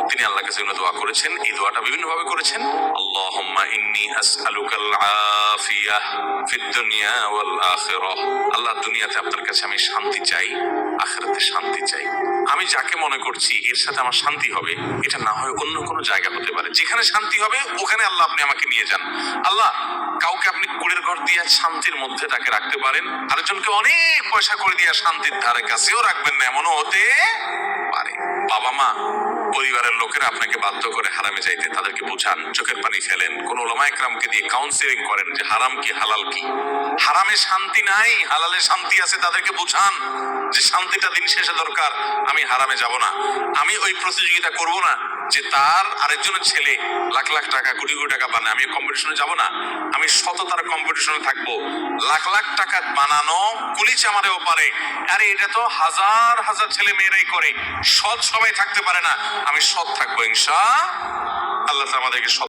তিনি আল্লাহর কাছে দোয়া করেছেন, এই দোয়াটা বিভিন্ন ভাবে করেছেন। আল্লাহুম্মা ইন্নী আসআলুকাল আফিয়াহ ফিদ দুনিয়া ওয়াল আখিরাহ। আল্লাহ, দুনিয়াতে আপনার কাছে আমি শান্তি চাই, আখিরাতে শান্তি চাই। আমি যাকে মনে করছি এর সাথে আমার শান্তি হবে, এটা না হয় অন্য কোনো জায়গা হতে পারে, যেখানে শান্তি হবে ওখানে আল্লাহ আপনি আমাকে নিয়ে যান। আল্লাহ, কাউকে আপনি কুড়ের ঘর দিয়ে শান্তির মধ্যে তাকে রাখতে পারেন, আরেকজনকে অনেক পয়সা করে দিয়ে শান্তির ধারে কাছেও রাখবেন না, এমনও হতে পারে। বাবা মা, পরিবারের লোকেরা আপনাকে বাধ্য করে হারামে যাইতে, তাদেরকে বুঝান, চোখের পানি ফেলেন, কোন ওলামা ইকরামকে দিয়ে কাউন্সিলিং করেন যে হারাম কি হালাল কি। হারামে শান্তি নাই, হালালে শান্তি আছে, তাদেরকে বুঝান যে শান্তিটা দিন শেষে দরকার, আমি হারামে যাব না। আমি ওই প্রতিযোগিতা করব না যে তার আরেকজনের ছেলে লাখ লাখ টাকা কোটি কোটি টাকা বানায়, আমি কম্পিটিশনে যাব না। আমি সততার কম্পিটিশনে থাকবো। লাখ লাখ টাকা বানানো কুলি চামারেও পারে, আরে এটা তো হাজার হাজার ছেলে মেয়েরাই করে, সৎ সবাই থাকতে পারে না, আমি সৎ থাকবো ইনশাআল্লাহ। আমাদেরকে